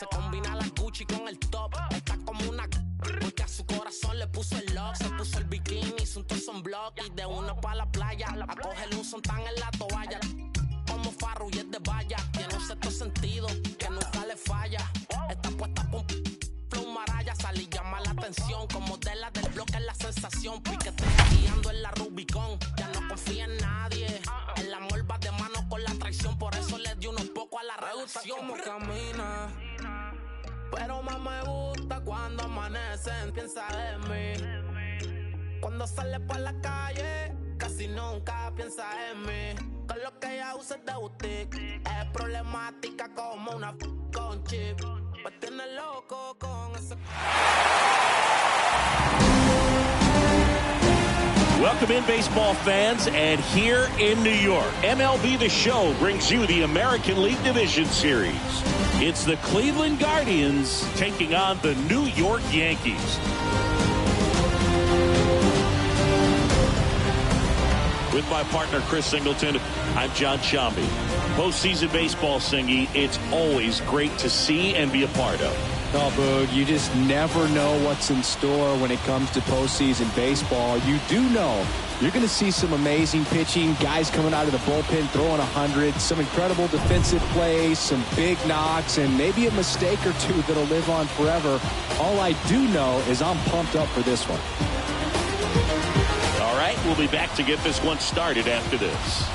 Se combina la Gucci con el top. Está como una porque a su corazón le puso el lock. Se puso el bikini, su un block y de uno pa' la playa. A cogerle un sontán en la toalla. Como Farru y es de valla. Tiene un sexto sentido que nunca le falla. Está puesta con flow maraya. Sale y llama la atención. Como de la del bloque es la sensación. Piquetea guiando en la Rubicon. Ya no confía en nadie. El amor va de mano con la traición. Por eso le dio unos pocos a la relación. Como camina. Pero más me gusta cuando amanecen, piensa en mí. Cuando sale por la calle, casi nunca piensa en mí. Con lo que ella usa es de boutique. Es problemática como una con chip. Me tiene loco con ese. Welcome in, baseball fans, and here in New York, MLB The Show brings you the American League Division Series. It's the Cleveland Guardians taking on the New York Yankees. With my partner, Chris Singleton, I'm John Shambi. Postseason baseball, Singy, it's always great to see and be a part of. Oh, Boog, you just never know what's in store when it comes to postseason baseball. You do know you're going to see some amazing pitching, guys coming out of the bullpen throwing 100, some incredible defensive plays, some big knocks, and maybe a mistake or two that'll live on forever. All I do know is I'm pumped up for this one. All right, we'll be back to get this one started after this.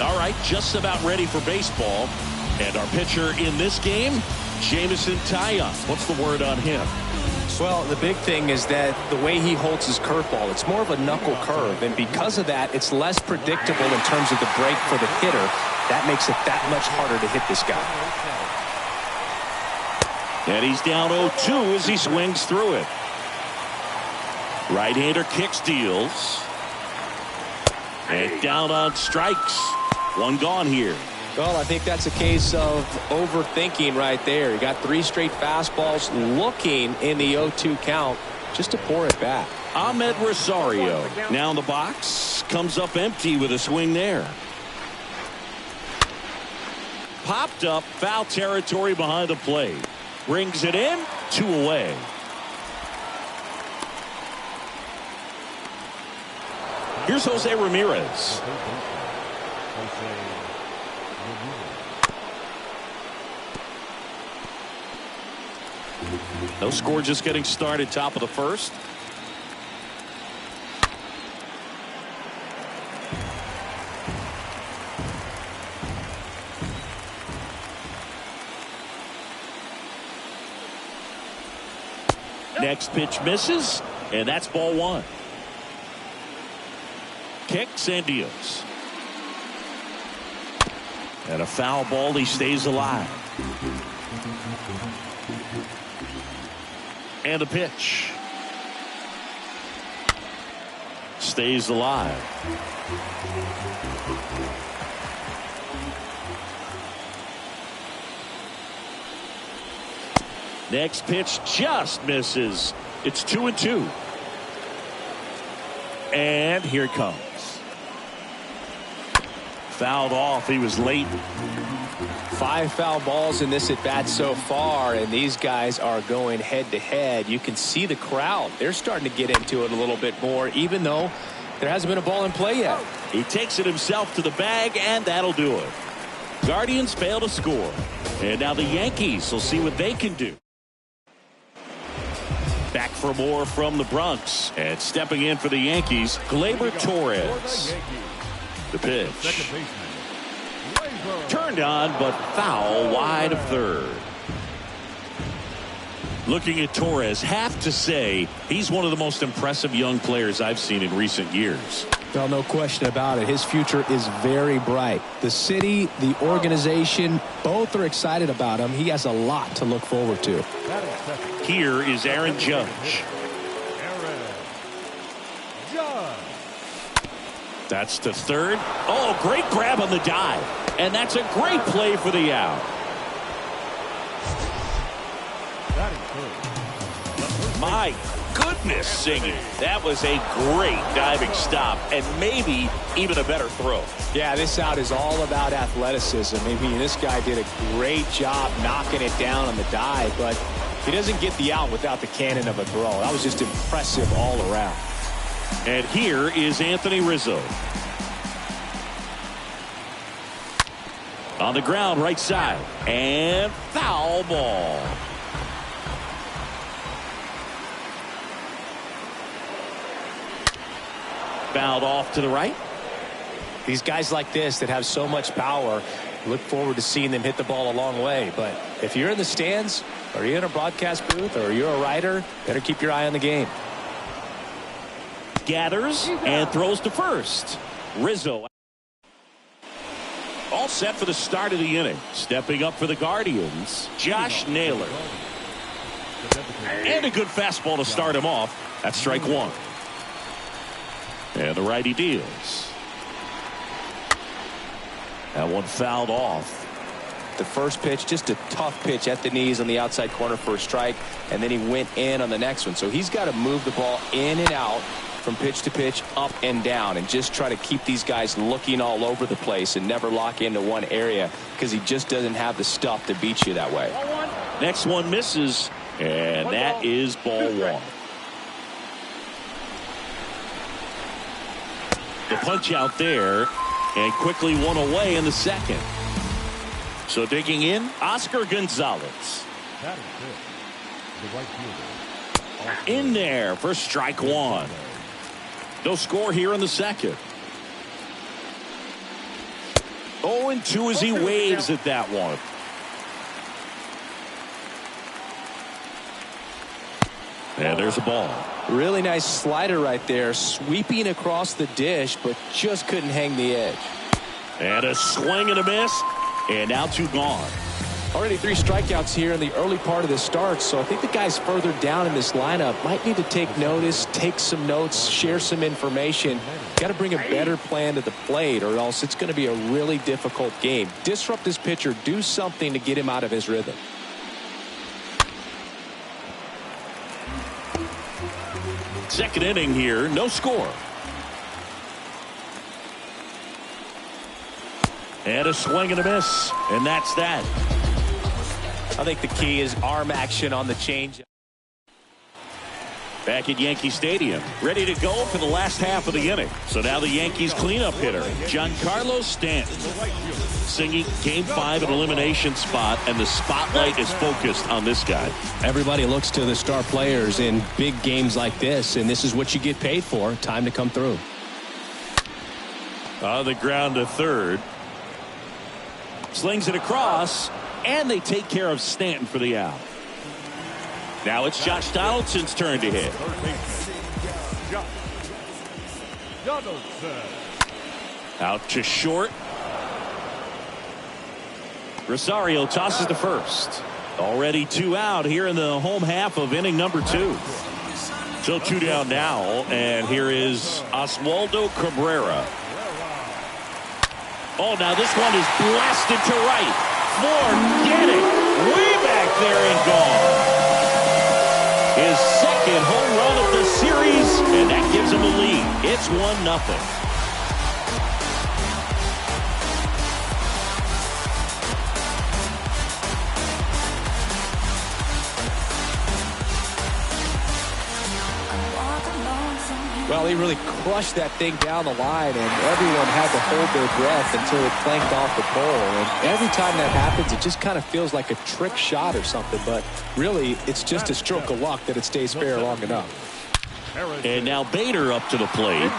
All right, just about ready for baseball. And our pitcher in this game, Jameson Taillon. What's the word on him? Well, the big thing is that the way he holds his curveball, it's more of a knuckle curve. And because of that, it's less predictable in terms of the break for the hitter. That makes it that much harder to hit this guy. And he's down 0-2 as he swings through it. Right-hander kicks, deals. And down on strikes. One gone here. Well, I think that's a case of overthinking right there. He got 3 straight fastballs looking in the 0-2 count just to pour it back. Ahmed Rosario now in the box. Comes up empty with a swing there. Popped up, foul territory behind the plate. Brings it in, 2 away. Here's Jose Ramirez. No score, just getting started, top of the first. Next pitch misses, and that's ball 1. Kicks and deals. And a foul ball, he stays alive. And a pitch. Stays alive. Next pitch just misses. It's 2-2. And here it comes. Fouled off. He was late. 5 foul balls in this at bat so far, and these guys are going head to head. You can see the crowd. They're starting to get into it a little bit more, even though there hasn't been a ball in play yet. He takes it himself to the bag, and that'll do it. Guardians fail to score. And now the Yankees will see what they can do. Back for more from the Bronx. And stepping in for the Yankees, Gleyber Torres. The pitch. Turned on, but foul wide of third. Looking at Torres, have to say he's one of the most impressive young players I've seen in recent years. Well, no question about it. His future is very bright. The city, the organization, both are excited about him. He has a lot to look forward to. Here is Aaron Judge. That's to third. Oh, great grab on the dive. And that's a great play for the out. My goodness, singing. That was a great diving stop and maybe even a better throw. Yeah, this out is all about athleticism. I mean, this guy did a great job knocking it down on the dive, but he doesn't get the out without the cannon of a throw. That was just impressive all around. And here is Anthony Rizzo. On the ground, right side. And foul ball. Fouled off to the right. These guys like this that have so much power, look forward to seeing them hit the ball a long way. But if you're in the stands, or you're in a broadcast booth, or you're a writer, better keep your eye on the game. Gathers and throws to first. Rizzo. All set for the start of the inning. Stepping up for the Guardians, Josh Naylor. And a good fastball to start him off. That's strike one. And the righty deals. That one fouled off. The first pitch, just a tough pitch at the knees on the outside corner for a strike, and then he went in on the next one. So he's got to move the ball in and out from pitch to pitch, up and down, and just try to keep these guys looking all over the place and never lock into one area, because he just doesn't have the stuff to beat you that way. Next one misses, and that is ball one. The punch out there, and quickly one away in the second. So digging in, Oscar Gonzalez. In there for strike one. No score here in the second. 0-2 as he waves at that one. And there's a ball. Really nice slider right there, sweeping across the dish, but just couldn't hang the edge. And a swing and a miss, and now two gone. Already 3 strikeouts here in the early part of the start, so I think the guys further down in this lineup might need to take notice, take some notes, share some information. Got to bring a better plan to the plate, or else it's going to be a really difficult game. Disrupt this pitcher, do something to get him out of his rhythm. Second inning here, no score. And a swing and a miss, and that's that. I think the key is arm action on the change. Back at Yankee Stadium, ready to go for the last half of the inning. So now the Yankees cleanup hitter, Giancarlo Stanton, singing Game 5 an elimination spot, and the spotlight is focused on this guy. Everybody looks to the star players in big games like this, and this is what you get paid for. Time to come through. On the ground to third. Slings it across, and they take care of Stanton for the out. Now it's Josh Donaldson's turn to hit. Out to short. Rosario tosses to first. Already 2 out here in the home half of inning number 2. So 2 down now, and here is Oswaldo Cabrera. Oh, now this one is blasted to right. Forget it. Way back there and gone. His second home run of the series, and that gives him a lead. It's 1-0. Well, he really crushed that thing down the line, and everyone had to hold their breath until it clanked off the pole. And every time that happens, it just kind of feels like a trick shot or something. But really, it's just a stroke of luck that it stays fair long enough. And now Bader up to the plate.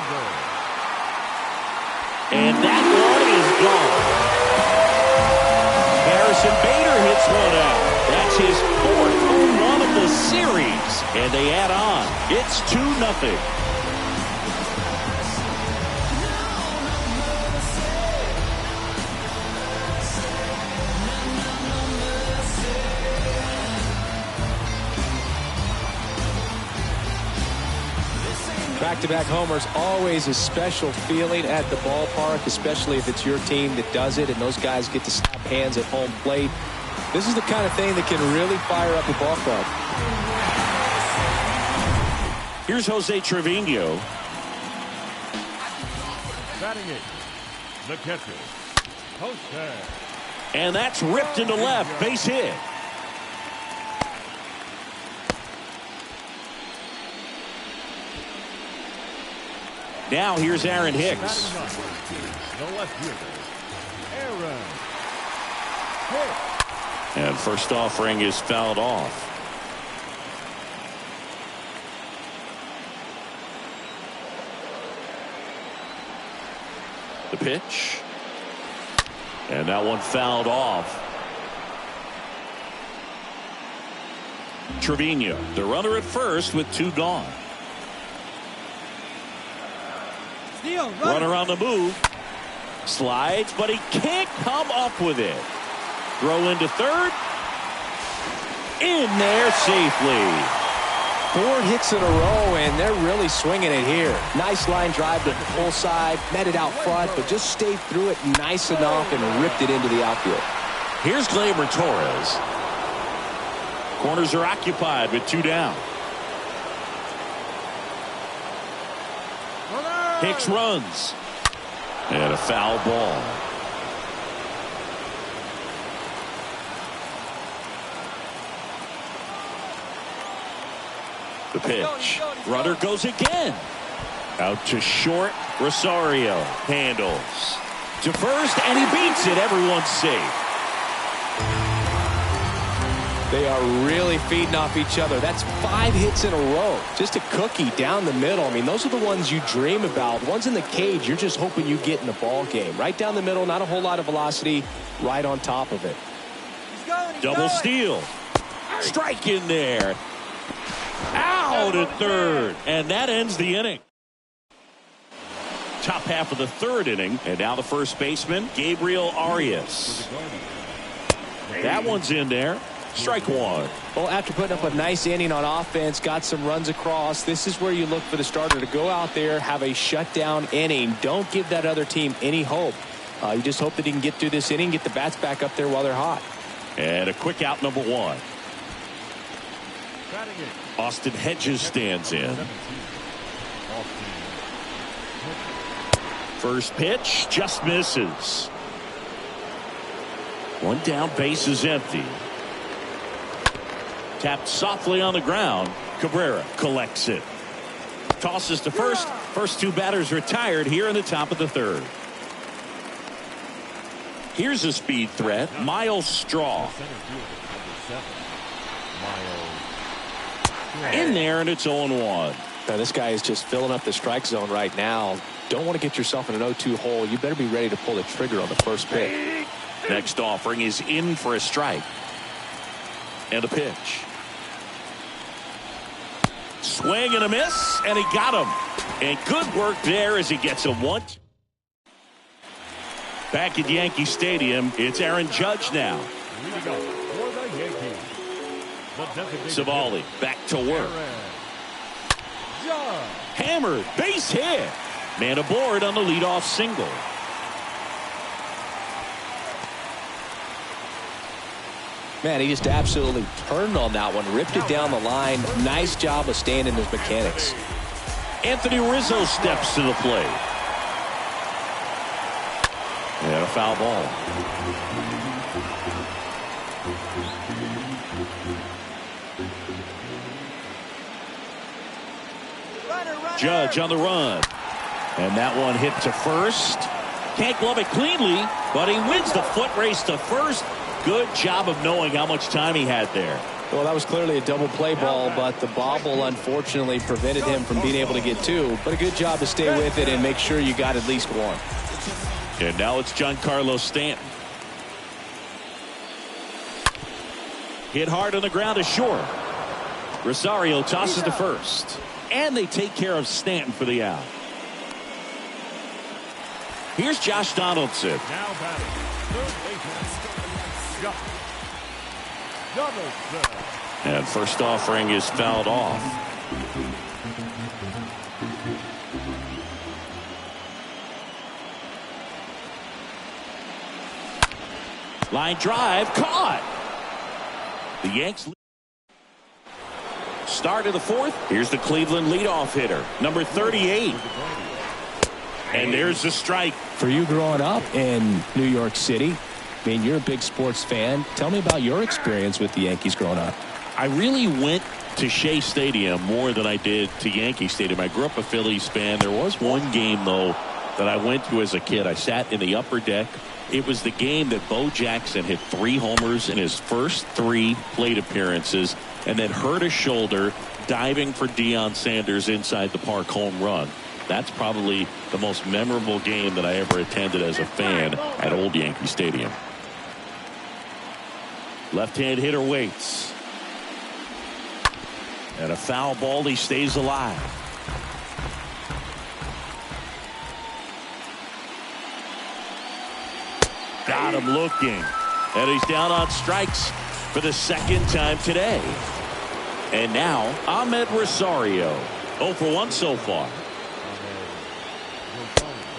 And that one is gone. Harrison Bader hits one out. That's his 4th home run of the series. And they add on. It's 2-0. Back-to-back homers, always a special feeling at the ballpark, especially if it's your team that does it and those guys get to slap hands at home plate. This is the kind of thing that can really fire up a ball club. Here's Jose Trevino. Batting it, the catcher, Jose. And that's ripped into left. Base hit. Now here's Aaron Hicks. The left fielder, Aaron Hicks. And first offering is fouled off. The pitch. And that one fouled off. Trevino, the runner at first with 2 gone. Runner on the move. Slides, but he can't come up with it. Throw into third. In there safely. 4 hits in a row, and they're really swinging it here. Nice line drive to the full side, met it out front, but just stayed through it nice enough and ripped it into the outfield. Here's Gleyber Torres. Corners are occupied with 2 down. Hicks runs. And a foul ball. The pitch. Runner goes again. Out to short. Rosario handles. To first, and he beats it. Everyone's safe. They are really feeding off each other. That's 5 hits in a row. Just a cookie down the middle. I mean, those are the ones you dream about. Ones in the cage, you're just hoping you get in the ball game. Right down the middle, not a whole lot of velocity. Right on top of it. Double steal. Strike in there. Out at third. And that ends the inning. Top half of the 3rd inning. And now the first baseman, Gabriel Arias. That one's in there. Strike 1. Well, after putting up a nice inning on offense, got some runs across, this is where you look for the starter to go out there, have a shutdown inning. Don't give that other team any hope. You just hope that he can get through this inning, get the bats back up there while they're hot. And a quick out, number 1. Austin Hedges stands in. First pitch just misses. 1 down, base is empty. Tapped softly on the ground. Cabrera collects it. Tosses to first. First 2 batters retired here in the top of the 3rd. Here's a speed threat, Miles Straw. In there, and it's 0-1. Now, this guy is just filling up the strike zone right now. Don't want to get yourself in an 0-2 hole. You better be ready to pull the trigger on the first pitch. Next offering is in for a strike. And a pitch. Swing and a miss, and he got him. And good work there as he gets him 1. Back at Yankee Stadium, it's Aaron Judge now. Savali back to work. Hammered, base hit. Man aboard on the leadoff single. Man, he just absolutely turned on that one, ripped it down the line. Nice job of staying in his mechanics. Anthony Rizzo steps to the plate. And a foul ball. Judge on the run. And that one hit to first. Can't glove it cleanly, but he wins the foot race to first. Good job of knowing how much time he had there. Well, that was clearly a double play ball, but the bobble unfortunately prevented him from being able to get 2. But a good job to stay with it and make sure you got at least 1. And now it's Giancarlo Stanton. Hit hard on the ground to short. Rosario tosses to first. And they take care of Stanton for the out. Here's Josh Donaldson. Now batting, third baseman, Donaldson. And first offering is fouled off. Line drive caught. The Yanks start of the fourth. Here's the Cleveland leadoff hitter, number 38. And there's the strike. For you growing up in New York City, I mean, you're a big sports fan. Tell me about your experience with the Yankees growing up. I really went to Shea Stadium more than I did to Yankee Stadium. I grew up a Phillies fan. There was one game, though, that I went to as a kid. I sat in the upper deck. It was the game that Bo Jackson hit 3 homers in his first 3 plate appearances and then hurt his shoulder diving for Deion Sanders' inside the park home run. That's probably the most memorable game that I ever attended as a fan at Old Yankee Stadium. Left-hand hitter waits. And a foul ball. He stays alive. Got him looking. And he's down on strikes for the second time today. And now Ahmed Rosario. 0 for 1 so far.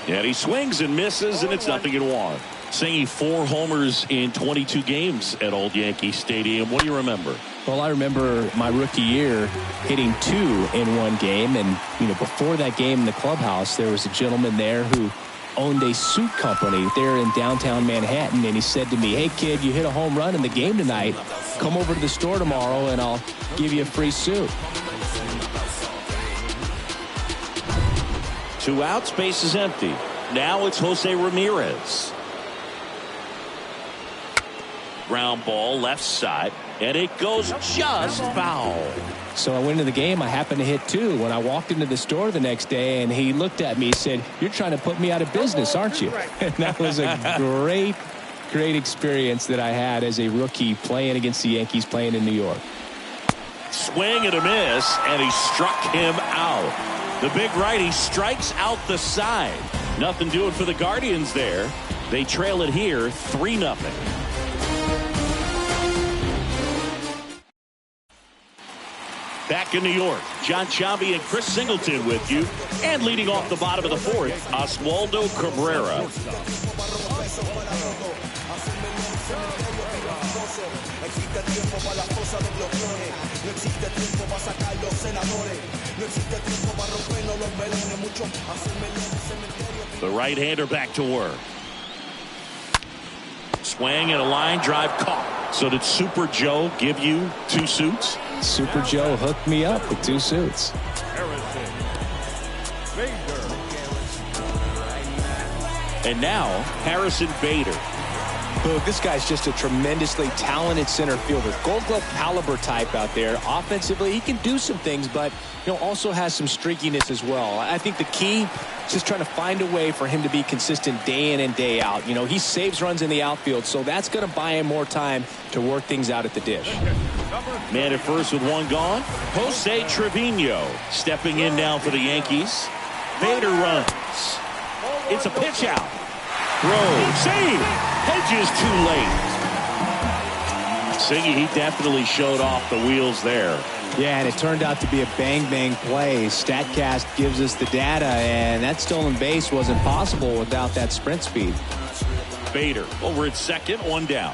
And he swings and misses, and it's nothing in 1. Singing 4 homers in 22 games at Old Yankee Stadium. What do you remember? Well, I remember my rookie year hitting 2 in 1 game. And, before that game in the clubhouse, there was a gentleman there who owned a suit company there in downtown Manhattan. And he said to me, "Hey, kid, you hit a home run in the game tonight. Come over to the store tomorrow, and I'll give you a free suit." 2 outs, base is empty. Now it's Jose Ramirez. Ground ball left side, and it goes just foul. So I went into the game. I happened to hit 2 when I walked into the store the next day, and he looked at me and said, "You're trying to put me out of business, aren't you?" And that was a great experience that I had as a rookie playing against the Yankees, playing in New York. Swing and a miss, and he struck him out. The big righty strikes out the side. Nothing doing for the Guardians there. They trail it here 3-0. Back in New York, John Chambi and Chris Singleton with you. And leading off the bottom of the fourth, Oswaldo Cabrera. The right-hander back to work. Swing and a line drive caught. So did Super Joe give you 2 suits? Super Joe hooked me up with 2 suits. And now Harrison Bader. Boog, this guy's just a tremendously talented center fielder. Gold Glove caliber type out there. Offensively, he can do some things, but also has some streakiness as well. I think the key is just trying to find a way for him to be consistent day in and day out. He saves runs in the outfield, so that's going to buy him more time to work things out at the dish. Man at first with 1 gone. Jose Trevino stepping in now for the Yankees. Bader runs. It's a pitch out. Throw. Save. Hedges too late. Siggy, he definitely showed off the wheels there. Yeah, and it turned out to be a bang-bang play. StatCast gives us the data, and that stolen base wasn't possible without that sprint speed. Bader over at second, 1 down.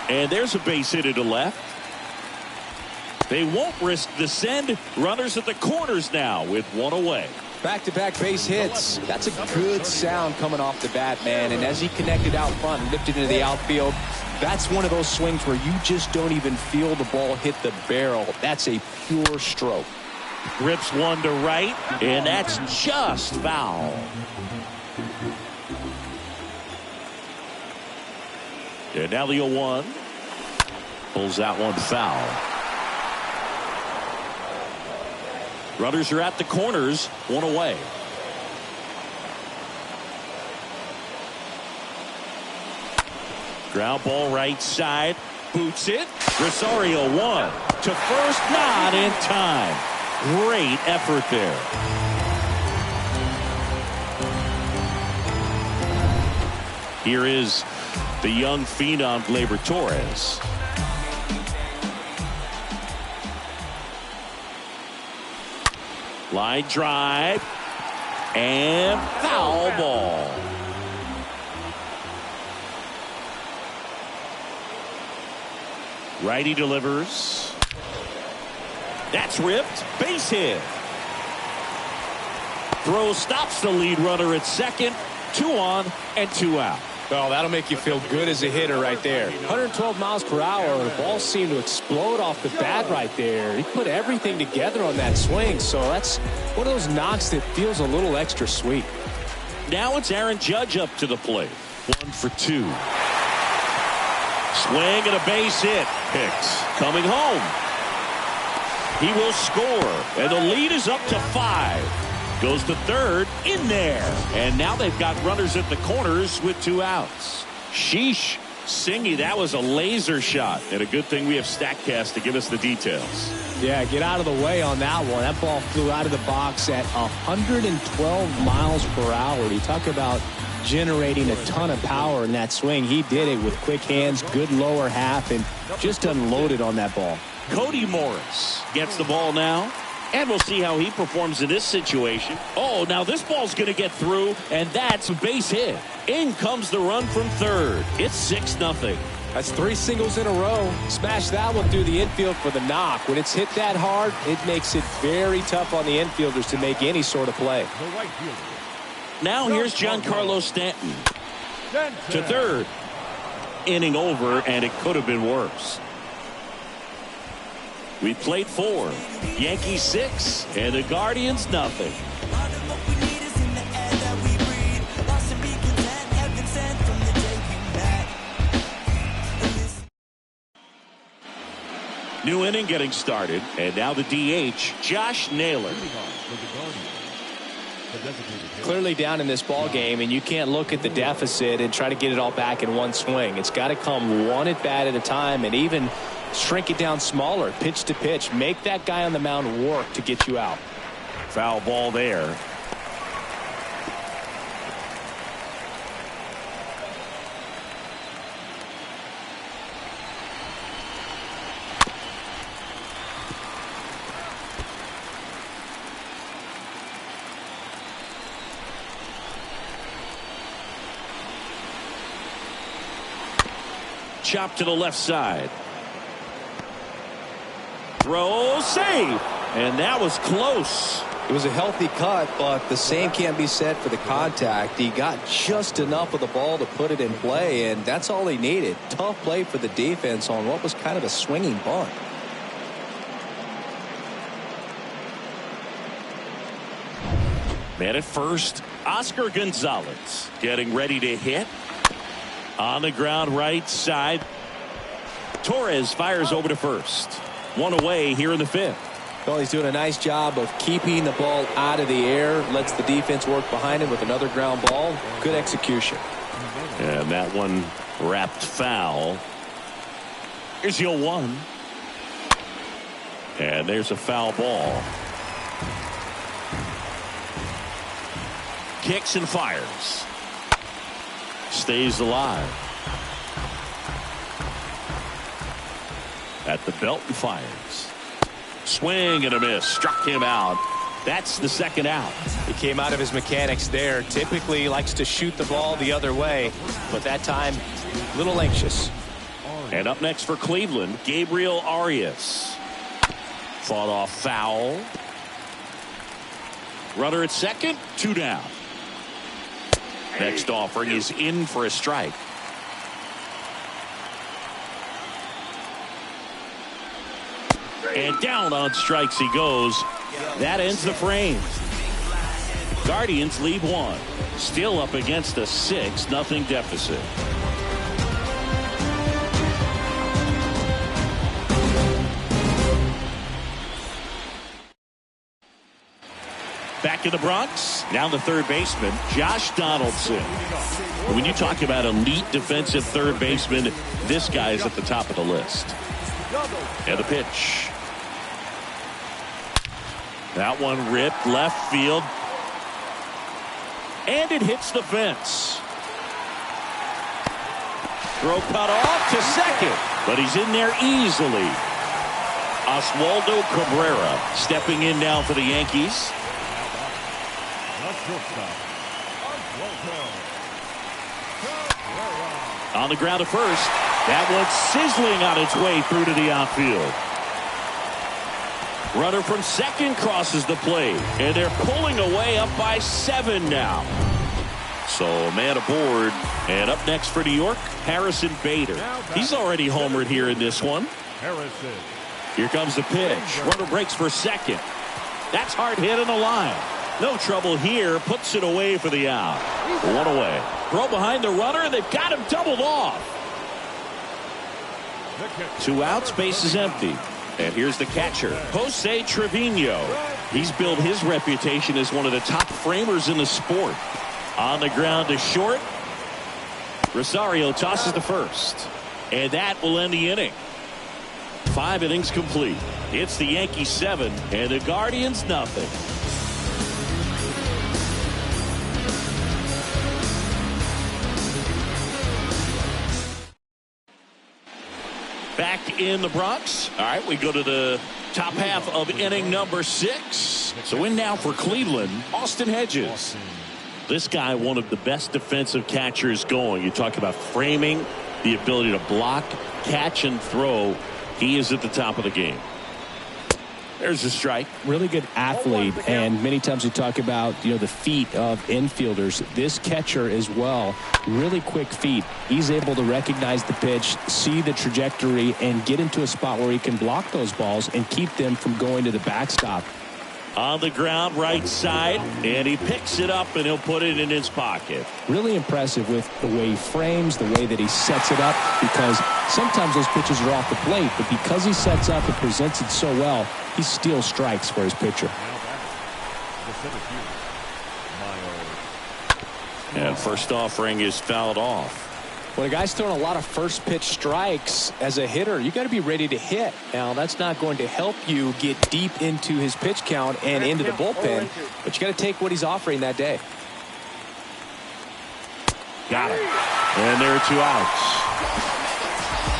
And there's a base hit to left. They won't risk the send. Runners at the corners now with 1 away. Back-to-back base hits. That's a good sound coming off the bat, man. And as he connected out front and lifted into the outfield, that's one of those swings where you just don't even feel the ball hit the barrel. That's a pure stroke. Rips 1 to right, and that's just foul. And now the 0-1. Pulls that one foul. Runners are at the corners, 1 away. Ground ball right side. Boots it. Rosario 1 to first, not in time. Great effort there. Here is the young phenom Gleyber Torres. Line drive and foul ball. Righty delivers. That's ripped. Base hit. Throw stops the lead runner at second. 2 on and 2 out. Well, that'll make you feel good as a hitter right there. 112 miles per hour. The ball seemed to explode off the bat right there. He put everything together on that swing. So that's one of those knocks that feels a little extra sweet. Now it's Aaron Judge up to the plate. 1 for 2. Swing and a base hit. Hicks coming home. He will score. And the lead is up to 5. Goes to third, in there. And now they've got runners at the corners with 2 outs. Sheesh. Singy, that was a laser shot. And a good thing we have StatCast to give us the details. Yeah, get out of the way on that one. That ball flew out of the box at 112 miles per hour. You talk about generating a ton of power in that swing. He did it with quick hands, good lower half, and just unloaded on that ball. Cody Morris gets the ball now. And we'll see how he performs in this situation. Oh, now this ball's going to get through, and that's a base hit. In comes the run from third. It's 6-0. That's 3 singles in a row. Smash that one through the infield for the knock. When it's hit that hard, it makes it very tough on the infielders to make any sort of play. Now here's Giancarlo Stanton to third. Inning over, and it could have been worse. We played 4. Yankees 6 and the Guardians nothing. New inning getting started, and now the DH, Josh Naylor. Clearly down in this ball game, and you can't look at the deficit and try to get it all back in one swing. It's got to come one at bat at a time, and even shrink it down smaller, pitch to pitch. Make that guy on the mound work to get you out. Foul ball there. Chop to the left side. Throw, save, and that was close. It was a healthy cut, but the same can't be said for the contact. He got just enough of the ball to put it in play, and that's all he needed. Tough play for the defense on what was kind of a swinging bunt. Man at first, Oscar Gonzalez getting ready to hit. On the ground right side. Torres fires over to first. 1 away here in the 5th. Well, he's doing a nice job of keeping the ball out of the air. Lets the defense work behind him with another ground ball. Good execution. And that one wrapped foul. Here's your 1. And there's a foul ball. Kicks and fires. Stays alive. At the belt and fires. Swing and a miss. Struck him out. That's the 2nd out. He came out of his mechanics there. Typically he likes to shoot the ball the other way, but that time a little anxious. And up next for Cleveland, Gabriel Arias. Fought off foul. Runner at second. 2 down. Next offering is in for a strike. And down on strikes he goes. That ends the frame. Guardians lead 1. Still up against a 6-0 deficit. Back in the Bronx. Now the third baseman, Josh Donaldson. When you talk about elite defensive third baseman, this guy is at the top of the list. And the pitch. That one ripped left field. And it hits the fence. Throw cut off to second. But he's in there easily. Oswaldo Cabrera stepping in now for the Yankees. On the ground to first. That one's sizzling on its way through to the outfield. Runner from second crosses the plate, and they're pulling away up by 7 now. So man aboard, and up next for New York, Harrison Bader. He's already homered here in this one. Harrison. Here comes the pitch. Runner breaks for second. That's hard hit on the line. No trouble here. Puts it away for the out. 1 away. Throw behind the runner. They've got him doubled off. 2 outs. Base is empty. And here's the catcher, Jose Trevino. He's built his reputation as one of the top framers in the sport. On the ground to short. Rosario tosses the first. And that will end the inning. 5 innings complete. It's the Yankees 7 and the Guardians nothing. Back in the Bronx. All right, we go to the top half of inning number 6. So in now for Cleveland, Austin Hedges. This guy, one of the best defensive catchers going. You talk about framing, the ability to block, catch, and throw. He is at the top of the game. There's a strike. Really good athlete, and many times we talk about the feet of infielders. This catcher as well, really quick feet. He's able to recognize the pitch, see the trajectory, and get into a spot where he can block those balls and keep them from going to the backstop. On the ground, right side, and he picks it up and he'll put it in his pocket. Really impressive with the way he frames, the way that he sets it up, because sometimes those pitches are off the plate, but because he sets up and presents it so well, he steals strikes for his pitcher. And first offering is fouled off. When a guy's throwing a lot of first pitch strikes as a hitter, you got to be ready to hit. Now, that's not going to help you get deep into his pitch count and into the bullpen, but you got to take what he's offering that day. Got it. And there are 2 outs.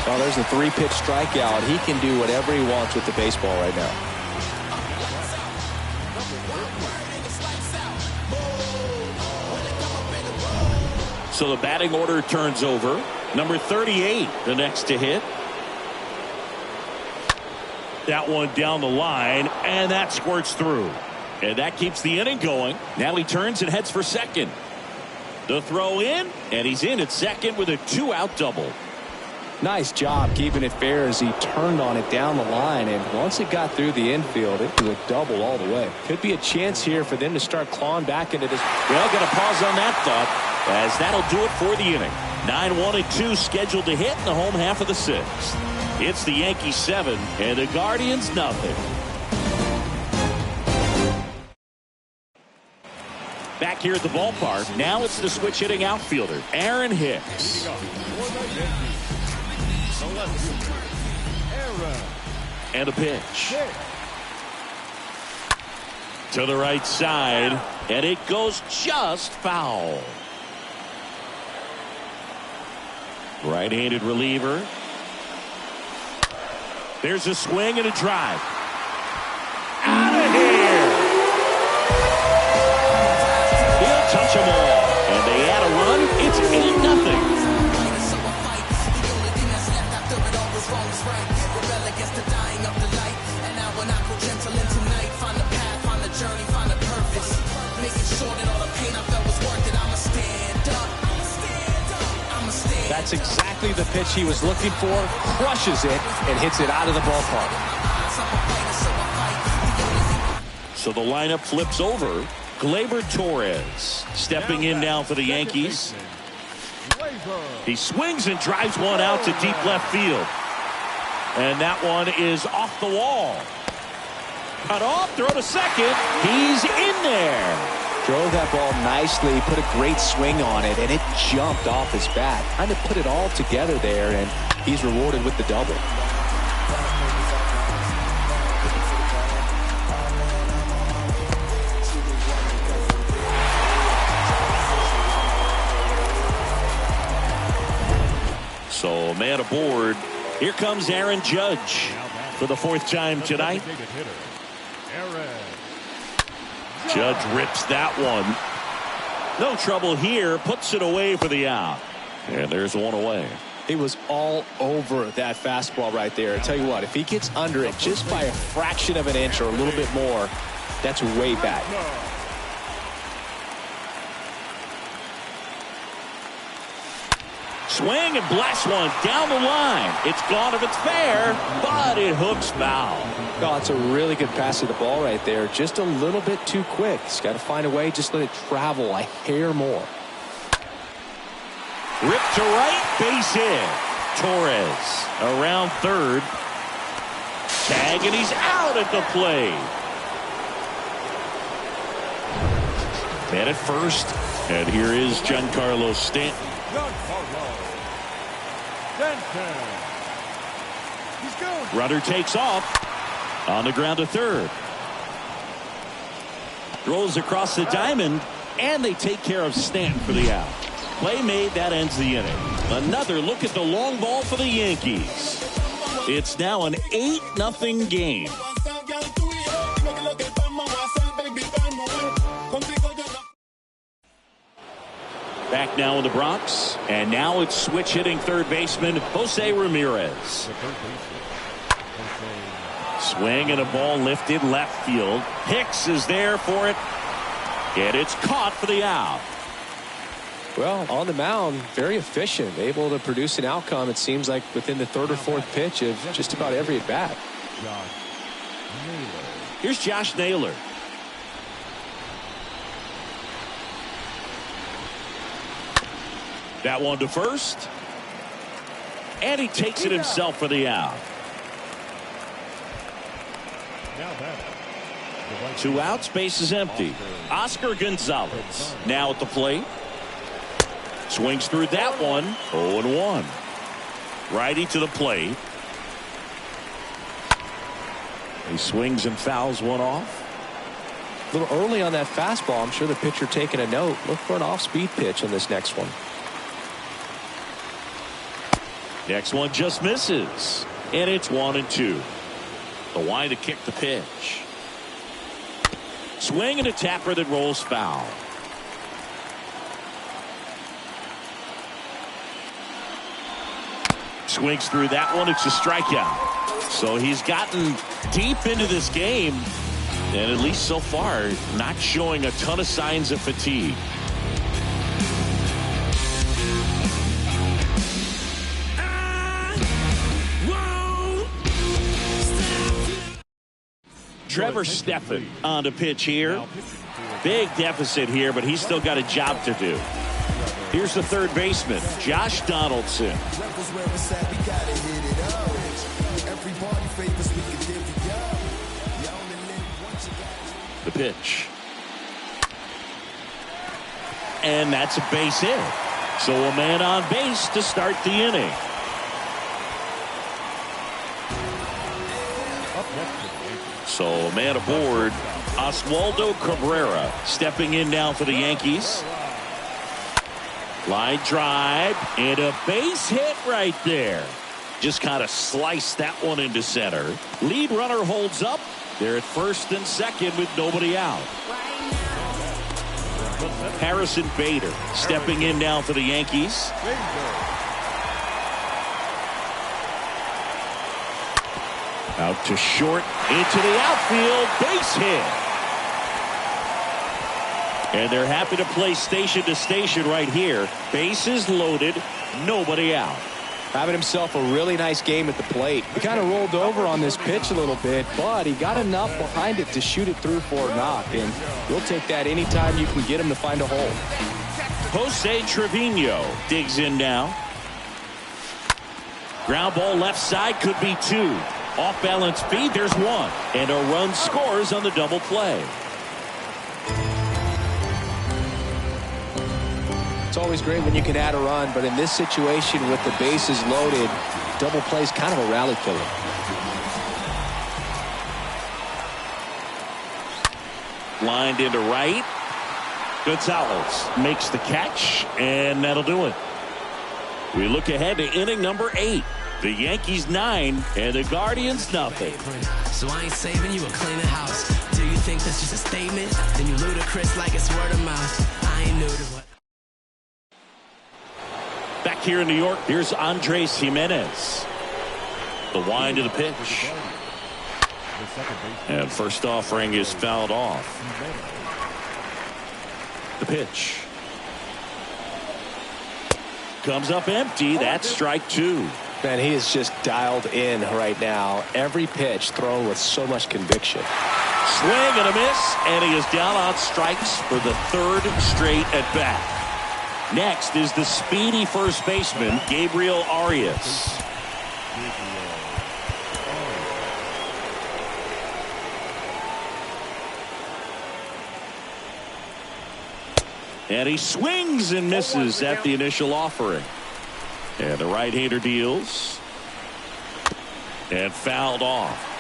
Well, there's a 3-pitch strikeout. He can do whatever he wants with the baseball right now. So the batting order turns over. Number 38, the next to hit. That one down the line, and that squirts through. And that keeps the inning going. Now he turns and heads for second. The throw in, and he's in at second with a 2-out double. Nice job keeping it fair as he turned on it down the line, and once it got through the infield, it was a double all the way. Could be a chance here for them to start clawing back into this. Well, got to pause on that thought, as that'll do it for the inning. 9-1-2 scheduled to hit in the home half of the 6th. It's the Yankees 7 and the Guardians nothing. Back here at the ballpark, now it's the switch hitting outfielder, Aaron Hicks. And a pitch. To the right side, and it goes just foul. Right-handed reliever. There's a swing and a drive. Out of here! He'll touch them all. And they add a run. It's 8-0. That's exactly the pitch he was looking for. Crushes it and hits it out of the ballpark. So the lineup flips over. Gleyber Torres stepping in now for the Yankees. He swings and drives one out to deep left field. And that one is off the wall. Cut off, throw to second. He's in there. Drove that ball nicely, put a great swing on it, and it jumped off his bat. Trying to put it all together there, and he's rewarded with the double. So man aboard. Here comes Aaron Judge for the 4th time tonight. Judge rips that one. No trouble here. Puts it away for the out. And there's 1 away. He was all over that fastball right there. I tell you what, if he gets under it just by a fraction of an inch or a little bit more, that's way back. Swing and blast one down the line. It's gone if it's fair, but it hooks foul. Oh, it's a really good pass of the ball right there. Just a little bit too quick. He's got to find a way. Just let it travel a hair more. Ripped to right, base hit. Torres around third. Tag, and he's out at the plate. Man at first, and here is Giancarlo Stanton. Runner takes off on the ground to third. Rolls across the diamond, and they take care of Stanton for the out. Play made, that ends the inning. Another look at the long ball for the Yankees. It's now an 8-0 game. Back now in the Bronx, and now it's switch hitting third baseman Jose Ramirez. Swing and a ball lifted left field. Hicks is there for it, and it's caught for the out. Well, on the mound, very efficient, able to produce an outcome, it seems like, within the third or fourth pitch of just about every at bat. Here's Josh Naylor. That one to first, and he takes it himself for the out. 2 outs, base is empty. Oscar Gonzalez now at the plate. Swings through that one. 0-1. Righty to the plate. He swings and fouls one off. A little early on that fastball. I'm sure the pitcher taking a note. Look for an off-speed pitch on this next one. Next one just misses, and it's 1-2. The wind to kick the pitch. Swing and a tapper that rolls foul. Swings through that one. It's a strikeout. So he's gotten deep into this game, and at least so far, not showing a ton of signs of fatigue. Trevor Stephan on the pitch here. Big deficit here, but he's still got a job to do. Here's the third baseman, Josh Donaldson. The pitch. And that's a base hit. So a man on base to start the inning. So a man aboard, Oswaldo Cabrera stepping in now for the Yankees. Line drive and a base hit right there. Just kind of sliced that one into center. Lead runner holds up. They're at first and second with nobody out. Harrison Bader stepping in now for the Yankees. Out to short, into the outfield, base hit. And they're happy to play station to station right here. Bases loaded, nobody out. Having himself a really nice game at the plate. He kind of rolled over on this pitch a little bit, but he got enough behind it to shoot it through for a knock. And you'll take that anytime you can get him to find a hole. Jose Trevino digs in now. Ground ball left side, could be 2. Off balance feed, there's 1. And a run scores on the double play. It's always great when you can add a run, but in this situation with the bases loaded, double play is kind of a rally killer. Lined into right. Gonzalez makes the catch, and that'll do it. We look ahead to inning number 8. The Yankees 9 and the Guardians nothing. So I ain't saving you or cleaning house. Do you think that's just a statement? Then you ludicrous like it's word of mouth. I ain't new to what. Back here in New York. Here's Andres Jimenez. The wind of the pitch. And first offering is fouled off. The pitch. Comes up empty. That's strike two. Man, he is just dialed in right now. Every pitch thrown with so much conviction. Swing and a miss, and he is down on strikes for the third straight at bat. Next is the speedy first baseman, Gabriel Arias. And he swings and misses at the initial offering. And the right-hander deals. And fouled off.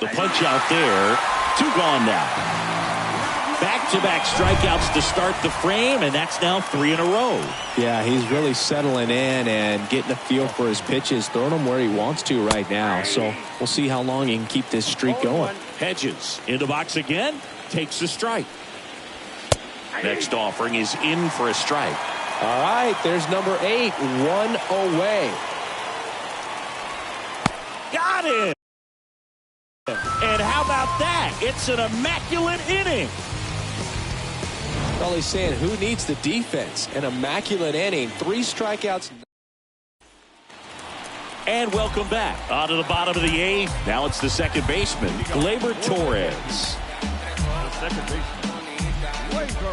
The punch out there. 2 gone now. Back-to-back strikeouts to start the frame, and that's now 3 in a row. Yeah, he's really settling in and getting a feel for his pitches, throwing them where he wants to right now. So we'll see how long he can keep this streak going. Hedges in the box again, takes a strike. Next offering is in for a strike. All right, there's number 8, 1 away. Got it! And how about that? It's an immaculate inning. Well, he's saying who needs the defense? An immaculate inning, 3 strikeouts. And welcome back. On to the bottom of the 8th. Now it's the second baseman, Gleyber Torres. The second baseman, Gleyber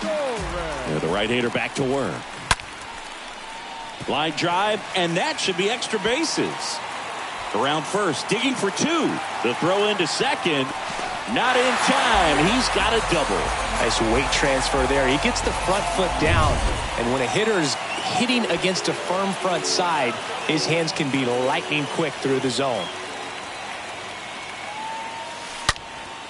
Torres. And the right-hander back to work. Line drive, and that should be extra bases. Around first, digging for 2. The throw into second. Not in time. He's got a double. Nice weight transfer there. He gets the front foot down, and when a hitter's hitting against a firm front side, his hands can be lightning quick through the zone.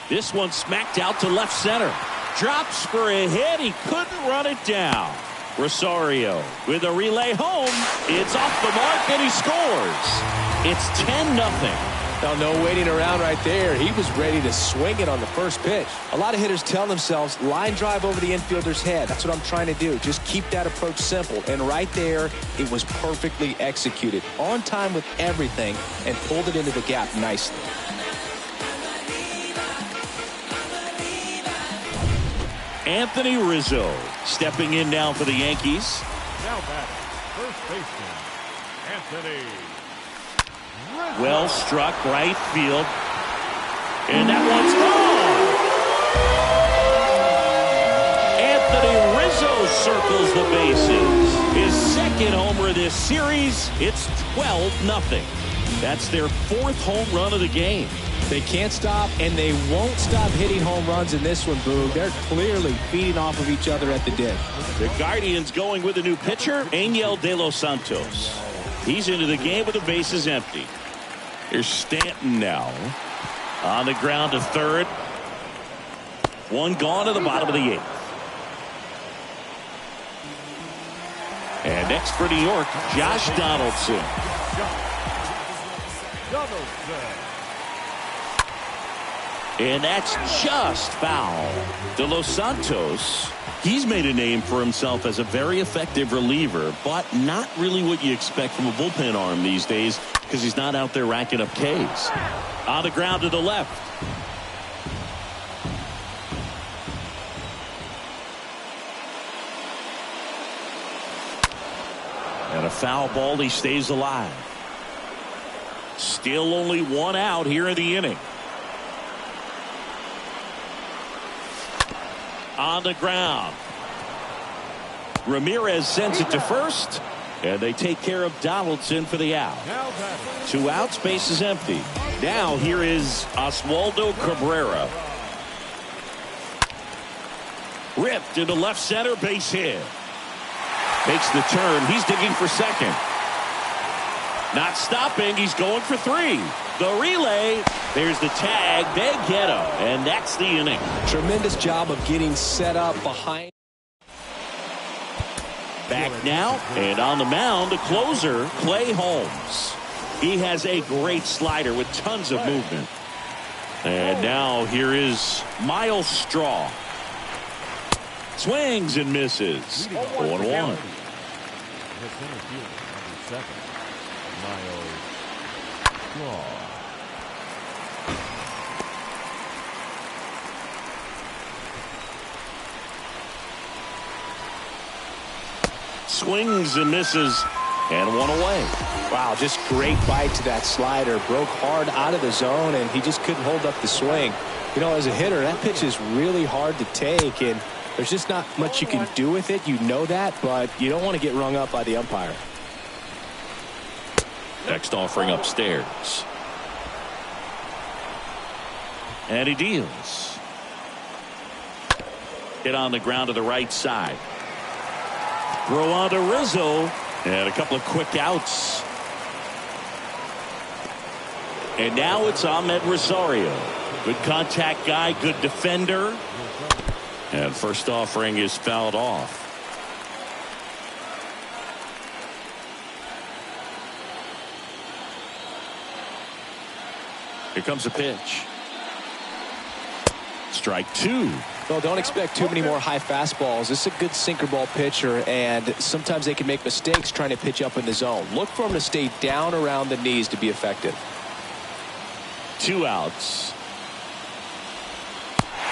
This one smacked out to left center. Drops for a hit. He couldn't run it down. Rosario with a relay home. It's off the mark, and he scores. It's 10-0. Now, no waiting around right there. He was ready to swing it on the first pitch. A lot of hitters tell themselves, line drive over the infielder's head. That's what I'm trying to do. Just keep that approach simple. And right there, it was perfectly executed. On time with everything, and pulled it into the gap nicely. Anthony Rizzo stepping in now for the Yankees. Now batting, first baseman, Anthony Rizzo. Well struck right field. And that one's gone. Anthony Rizzo circles the bases. His second homer of this series. It's 12-0. That's their 4th home run of the game. They can't stop, and they won't stop hitting home runs in this one, Boog. They're clearly feeding off of each other at the dip. The Guardians going with a new pitcher, Angel De Los Santos. He's into the game with the bases empty. Here's Stanton now. On the ground to third. 1 gone to the bottom of the 8th. And next for New York, Josh Donaldson. And that's just foul. De Los Santos, he's made a name for himself as a very effective reliever, but not really what you expect from a bullpen arm these days because he's not out there racking up Ks. On the ground to the left. And a foul ball, he stays alive. Still only 1 out here in the inning. On the ground. Ramirez sends it to first, and they take care of Donaldson for the out. 2 outs, base is empty. Now here is Oswaldo Cabrera. Ripped into left center, base hit. Takes the turn. He's digging for second. Not stopping. He's going for 3. The relay. There's the tag. They get him. And that's the inning. Tremendous job of getting set up behind. Back now. And on the mound, the closer, Clay Holmes. He has a great slider with tons of movement. And now here is Miles Straw. Swings and misses. 0-1. Swings and misses, and one away. Wow, just great bite to that slider. Broke hard out of the zone, and he just couldn't hold up the swing. You know, as a hitter, that pitch is really hard to take, and there's just not much you can do with it. You know that, but you don't want to get rung up by the umpire. Next offering upstairs. And he deals. Hit on the ground to the right side. Throw on to Rizzo. And a couple of quick outs. And now it's Ahmed Rosario. Good contact guy, good defender. And first offering is fouled off. Here comes a pitch. Strike two. Well, don't expect too many more high fastballs. This is a good sinker ball pitcher, and sometimes they can make mistakes trying to pitch up in the zone. Look for him to stay down around the knees to be effective. 2 outs.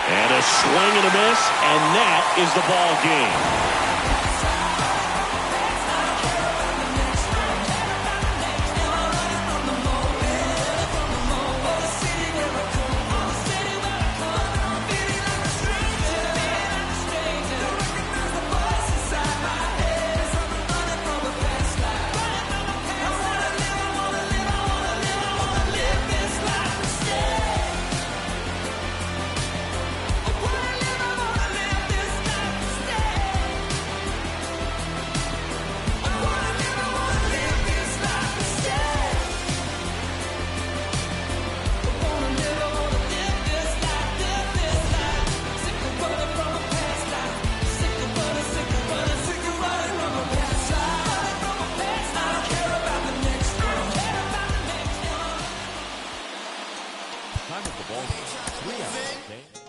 And a swing and a miss, and that is the ball game. Time of the ball. 3 outs. Okay.